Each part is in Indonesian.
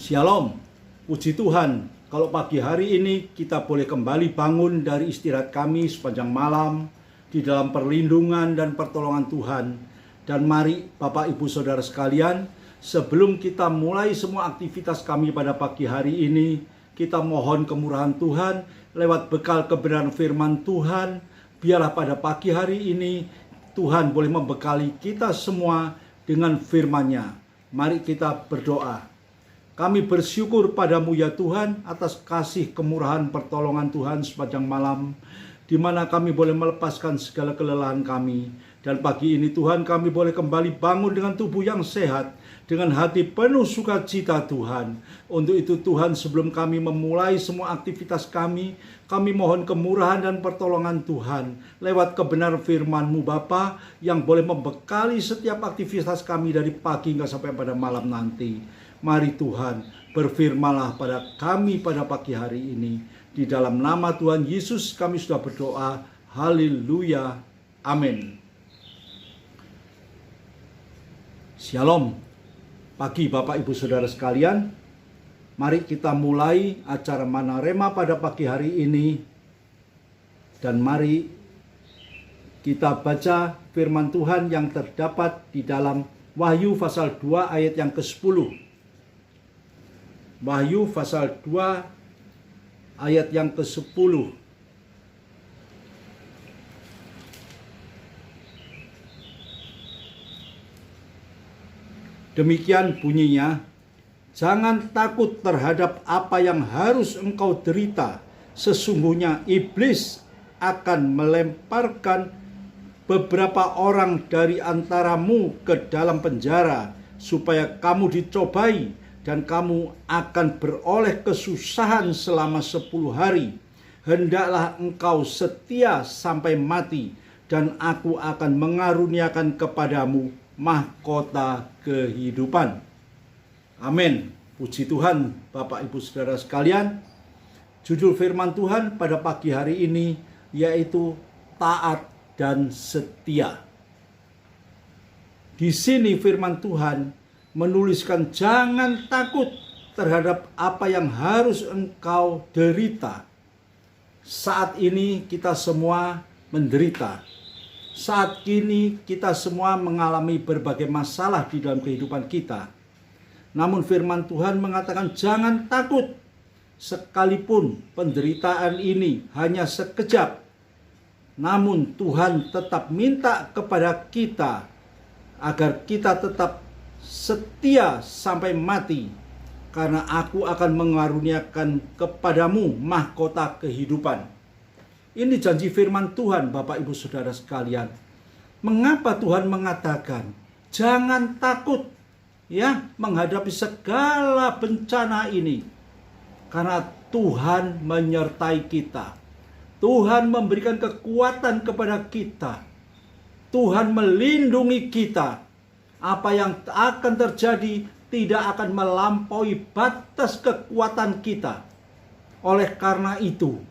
Shalom, puji Tuhan. Kalau pagi hari ini kita boleh kembali bangun dari istirahat kami sepanjang malam di dalam perlindungan dan pertolongan Tuhan. Dan mari Bapak Ibu Saudara sekalian, sebelum kita mulai semua aktivitas kami pada pagi hari ini, kita mohon kemurahan Tuhan lewat bekal kebenaran firman Tuhan. Biarlah pada pagi hari ini Tuhan boleh membekali kita semua dengan firman-Nya. Mari kita berdoa. Kami bersyukur padamu ya Tuhan atas kasih kemurahan pertolongan Tuhan sepanjang malam, di mana kami boleh melepaskan segala kelelahan kami. Dan pagi ini Tuhan kami boleh kembali bangun dengan tubuh yang sehat, dengan hati penuh sukacita Tuhan. Untuk itu Tuhan, sebelum kami memulai semua aktivitas kami mohon kemurahan dan pertolongan Tuhan lewat kebenaran firman-Mu Bapa, yang boleh membekali setiap aktivitas kami dari pagi hingga sampai pada malam nanti. Mari Tuhan, berfirmanlah pada kami pada pagi hari ini. Di dalam nama Tuhan Yesus kami sudah berdoa. Haleluya. Amin. Shalom. Pagi Bapak Ibu Saudara sekalian. Mari kita mulai acara Mana Rema pada pagi hari ini. Dan mari kita baca firman Tuhan yang terdapat di dalam Wahyu pasal 2 ayat yang ke-10. Wahyu pasal 2 ayat yang ke-10. Demikian bunyinya, jangan takut terhadap apa yang harus engkau derita. Sesungguhnya iblis akan melemparkan beberapa orang dari antaramu ke dalam penjara, supaya kamu dicobai, dan kamu akan beroleh kesusahan selama 10 hari. Hendaklah engkau setia sampai mati, dan aku akan mengaruniakan kepadamu mahkota kehidupan. Amin. Puji Tuhan Bapak Ibu Saudara sekalian. Judul firman Tuhan pada pagi hari ini yaitu taat dan setia. Di sini firman Tuhan menuliskan jangan takut terhadap apa yang harus engkau derita. Saat ini kita semua menderita. Saat ini kita semua mengalami berbagai masalah di dalam kehidupan kita. Namun firman Tuhan mengatakan jangan takut. Sekalipun penderitaan ini hanya sekejap, namun Tuhan tetap minta kepada kita agar kita tetap setia sampai mati, karena aku akan mengaruniakan kepadamu mahkota kehidupan. Ini janji firman Tuhan Bapak Ibu Saudara sekalian. Mengapa Tuhan mengatakan jangan takut ya menghadapi segala bencana ini? Karena Tuhan menyertai kita. Tuhan memberikan kekuatan kepada kita. Tuhan melindungi kita. Apa yang akan terjadi tidak akan melampaui batas kekuatan kita. Oleh karena itu,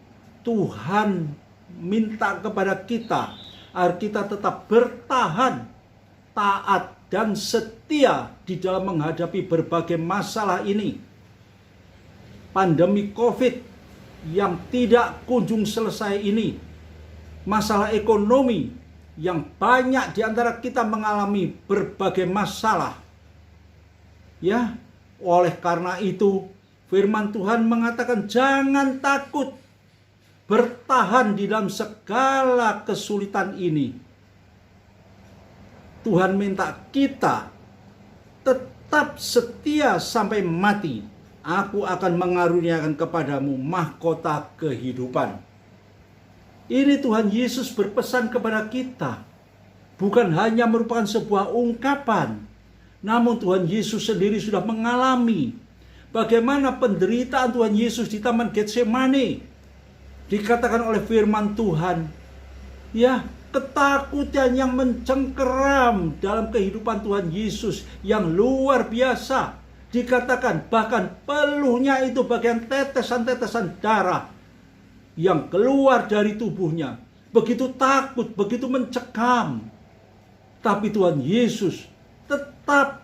Tuhan minta kepada kita agar kita tetap bertahan, taat dan setia di dalam menghadapi berbagai masalah ini. Pandemi COVID yang tidak kunjung selesai ini, masalah ekonomi yang banyak di antara kita mengalami berbagai masalah. Ya, oleh karena itu firman Tuhan mengatakan jangan takut, bertahan di dalam segala kesulitan ini. Tuhan minta kita tetap setia sampai mati. Aku akan mengaruniakan kepadamu mahkota kehidupan. Ini Tuhan Yesus berpesan kepada kita. Bukan hanya merupakan sebuah ungkapan, namun Tuhan Yesus sendiri sudah mengalami bagaimana penderitaan Tuhan Yesus di Taman Getsemani. Dikatakan oleh firman Tuhan, ya, ketakutan yang mencengkeram dalam kehidupan Tuhan Yesus yang luar biasa. Dikatakan bahkan peluhnya itu bagian tetesan-tetesan darah yang keluar dari tubuhnya. Begitu takut, begitu mencekam. Tapi Tuhan Yesus tetap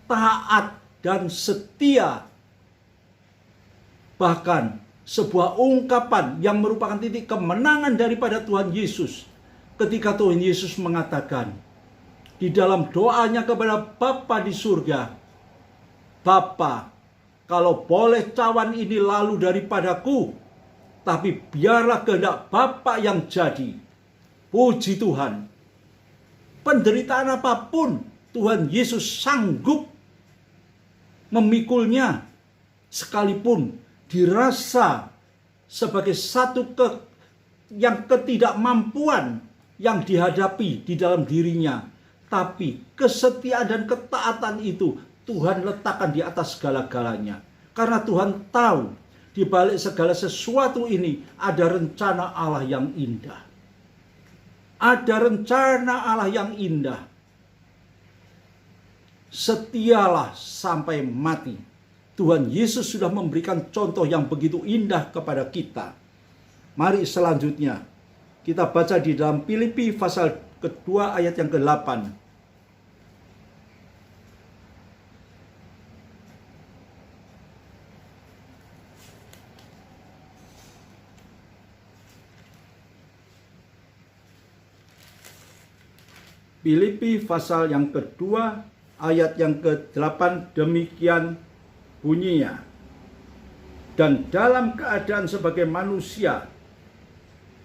taat dan setia. Bahkan sebuah ungkapan yang merupakan titik kemenangan daripada Tuhan Yesus. Ketika Tuhan Yesus mengatakan di dalam doanya kepada Bapa di surga, Bapa, kalau boleh cawan ini lalu daripadaku, tapi biarlah kehendak Bapa yang jadi. Puji Tuhan. Penderitaan apapun Tuhan Yesus sanggup memikulnya, sekalipun dirasa sebagai satu yang ketidakmampuan yang dihadapi di dalam dirinya. Tapi kesetiaan dan ketaatan itu Tuhan letakkan di atas segala-galanya. Karena Tuhan tahu di balik segala sesuatu ini ada rencana Allah yang indah. Ada rencana Allah yang indah. Setialah sampai mati. Tuhan Yesus sudah memberikan contoh yang begitu indah kepada kita. Mari selanjutnya kita baca di dalam Filipi pasal kedua ayat yang ke-8. Filipi pasal yang kedua ayat yang ke-8 demikian bunyinya. Dan dalam keadaan sebagai manusia,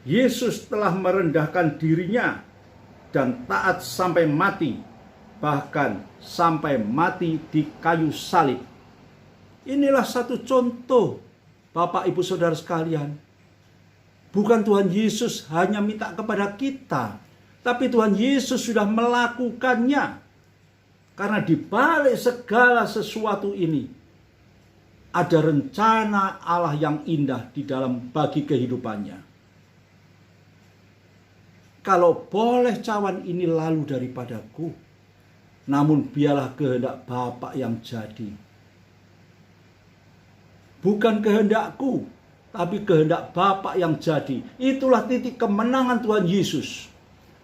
Yesus telah merendahkan dirinya dan taat sampai mati, bahkan sampai mati di kayu salib. Inilah satu contoh, Bapak Ibu Saudara sekalian. Bukan Tuhan Yesus hanya minta kepada kita, tapi Tuhan Yesus sudah melakukannya. Karena di balik segala sesuatu ini ada rencana Allah yang indah di dalam bagi kehidupannya. Kalau boleh cawan ini lalu daripadaku, namun biarlah kehendak Bapa yang jadi. Bukan kehendakku, tapi kehendak Bapa yang jadi. Itulah titik kemenangan Tuhan Yesus.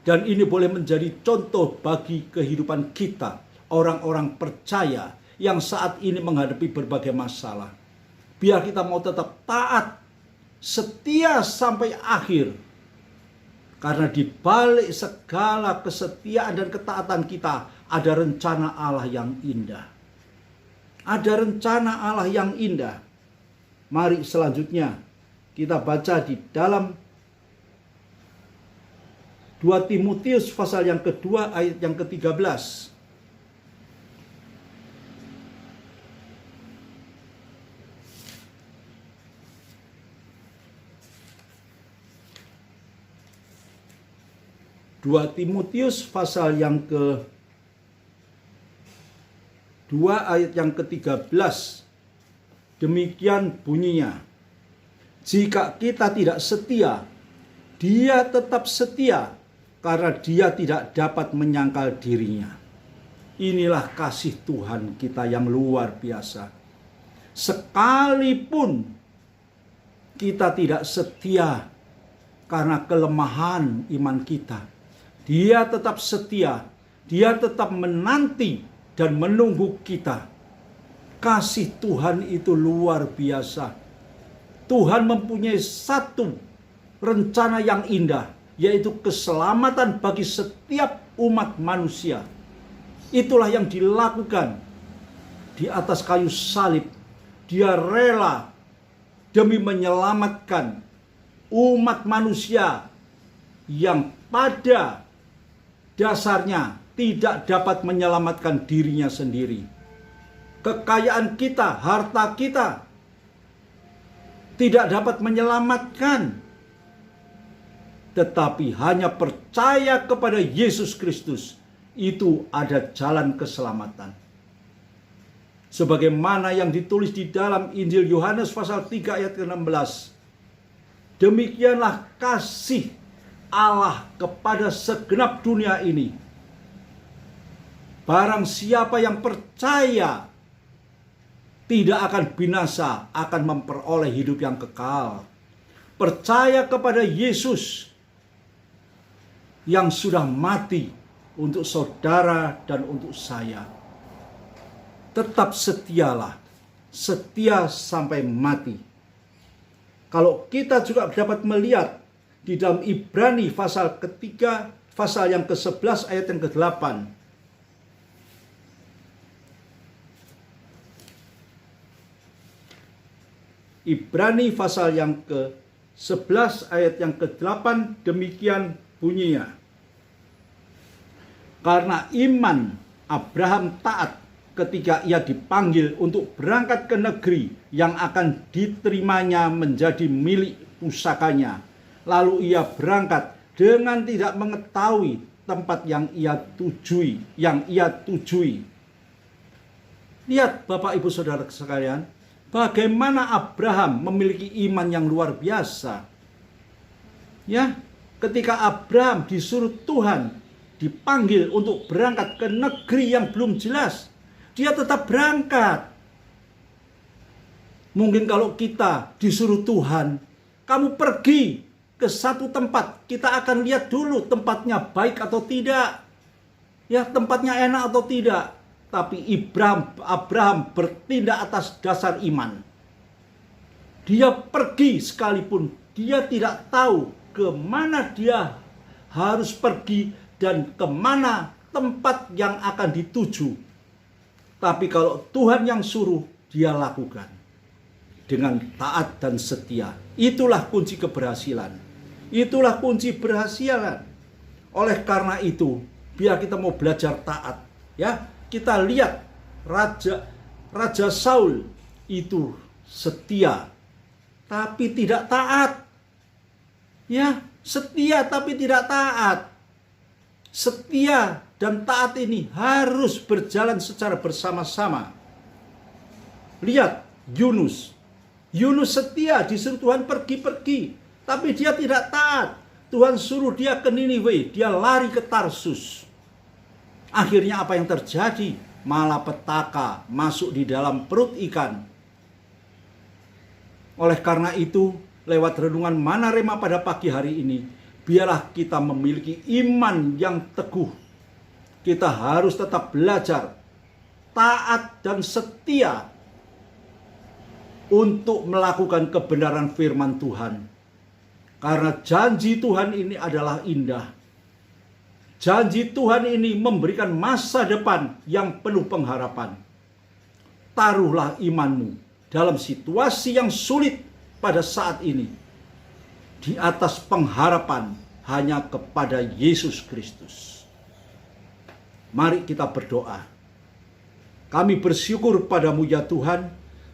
Dan ini boleh menjadi contoh bagi kehidupan kita, orang-orang percaya yang saat ini menghadapi berbagai masalah. Biar kita mau tetap taat, setia sampai akhir. Karena di balik segala kesetiaan dan ketaatan kita, ada rencana Allah yang indah. Ada rencana Allah yang indah. Mari selanjutnya kita baca di dalam 2 Timotius pasal yang kedua ayat yang ke-13. Dua Timotius pasal yang ke-2 ayat yang ke-13. Demikian bunyinya. Jika kita tidak setia, Dia tetap setia, karena Dia tidak dapat menyangkal dirinya. Inilah kasih Tuhan kita yang luar biasa. Sekalipun kita tidak setia karena kelemahan iman kita, Dia tetap setia. Dia tetap menanti dan menunggu kita. Kasih Tuhan itu luar biasa. Tuhan mempunyai satu rencana yang indah, yaitu keselamatan bagi setiap umat manusia. Itulah yang dilakukan di atas kayu salib. Dia rela demi menyelamatkan umat manusia yang pada dasarnya tidak dapat menyelamatkan dirinya sendiri. Kekayaan kita, harta kita tidak dapat menyelamatkan. Tetapi hanya percaya kepada Yesus Kristus, itu ada jalan keselamatan. Sebagaimana yang ditulis di dalam Injil Yohanes pasal 3 ayat ke-16. Demikianlah kasih Allah kepada segenap dunia ini. Barang siapa yang percaya tidak akan binasa, akan memperoleh hidup yang kekal. Percaya kepada Yesus yang sudah mati untuk saudara dan untuk saya. tetap setialah, setia sampai mati. Kalau kita juga dapat melihat di dalam Ibrani pasal ketiga, pasal yang ke-11 ayat yang ke-8. Ibrani pasal yang ke-11 ayat yang ke-8 demikian bunyinya. Karena iman Abraham taat ketika ia dipanggil untuk berangkat ke negeri yang akan diterimanya menjadi milik pusakanya. Lalu ia berangkat dengan tidak mengetahui tempat yang ia tujui. Lihat Bapak Ibu Saudara sekalian, bagaimana Abraham memiliki iman yang luar biasa. Ya, ketika Abraham disuruh Tuhan dipanggil untuk berangkat ke negeri yang belum jelas, dia tetap berangkat. Mungkin kalau kita disuruh Tuhan, kamu pergi ke satu tempat, kita akan lihat dulu tempatnya baik atau tidak. Ya, tempatnya enak atau tidak. Tapi Abraham bertindak atas dasar iman. Dia pergi sekalipun dia tidak tahu kemana dia harus pergi dan kemana tempat yang akan dituju. Tapi kalau Tuhan yang suruh, dia lakukan dengan taat dan setia. Itulah kunci keberhasilan. Itulah kunci keberhasilan. Oleh karena itu, biar kita mau belajar taat, ya, kita lihat Raja Saul itu setia tapi tidak taat. Ya, setia tapi tidak taat. Setia dan taat ini harus berjalan secara bersama-sama. Lihat Yunus. Yunus setia, disuruh Tuhan pergi-pergi, tapi dia tidak taat. Tuhan suruh dia ke Niniwe, dia lari ke Tarsus. Akhirnya apa yang terjadi? Malapetaka masuk di dalam perut ikan. Oleh karena itu, lewat renungan Manarema pada pagi hari ini, biarlah kita memiliki iman yang teguh. Kita harus tetap belajar taat dan setia untuk melakukan kebenaran firman Tuhan. Karena janji Tuhan ini adalah indah. Janji Tuhan ini memberikan masa depan yang penuh pengharapan. Taruhlah imanmu dalam situasi yang sulit pada saat ini di atas pengharapan hanya kepada Yesus Kristus. Mari kita berdoa. Kami bersyukur padamu ya Tuhan,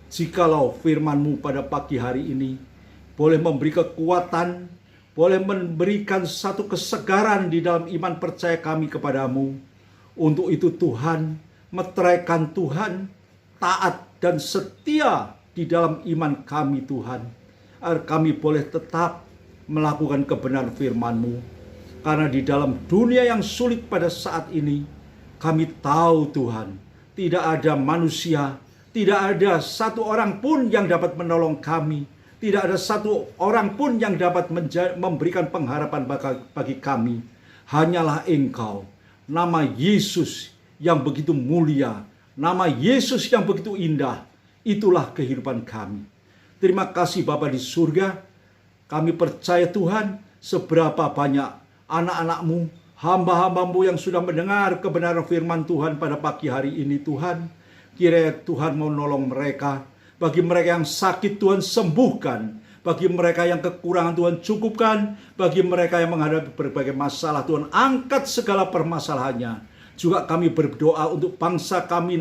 jikalau firman-Mu pada pagi hari ini boleh memberi kekuatan, boleh memberikan satu kesegaran di dalam iman percaya kami kepadamu. Untuk itu Tuhan, meteraikan Tuhan, taat dan setia di dalam iman kami Tuhan, agar kami boleh tetap melakukan kebenaran firman-Mu. Karena di dalam dunia yang sulit pada saat ini, kami tahu Tuhan, tidak ada manusia, tidak ada satu orang pun yang dapat menolong kami. Tidak ada satu orang pun yang dapat memberikan pengharapan bagi kami. Hanyalah Engkau, nama Yesus yang begitu mulia, nama Yesus yang begitu indah. Itulah kehidupan kami. Terima kasih Bapa di surga. Kami percaya Tuhan, seberapa banyak anak-anak-Mu, hamba-hamba-Mu yang sudah mendengar kebenaran firman Tuhan pada pagi hari ini Tuhan. Kiranya Tuhan mau nolong mereka. Bagi mereka yang sakit Tuhan sembuhkan. Bagi mereka yang kekurangan Tuhan cukupkan. Bagi mereka yang menghadapi berbagai masalah Tuhan angkat segala permasalahannya. Juga kami berdoa untuk bangsa kami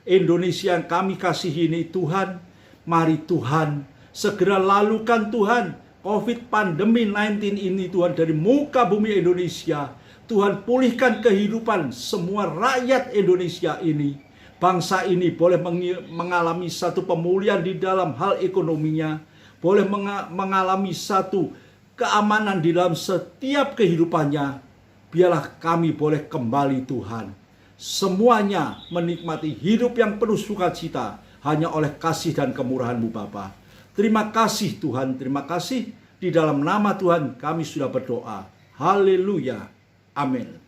Indonesia yang kami kasihi ini Tuhan. Mari Tuhan segera lalukan Tuhan COVID pandemi 19 ini Tuhan dari muka bumi Indonesia. Tuhan pulihkan kehidupan semua rakyat Indonesia ini. Bangsa ini boleh mengalami satu pemulihan di dalam hal ekonominya. Boleh mengalami satu keamanan di dalam setiap kehidupannya. Biarlah kami boleh kembali Tuhan. Semuanya menikmati hidup yang penuh sukacita. Hanya oleh kasih dan kemurahan-Mu Bapa. Terima kasih Tuhan, terima kasih. Di dalam nama Tuhan kami sudah berdoa. Haleluya. Amin.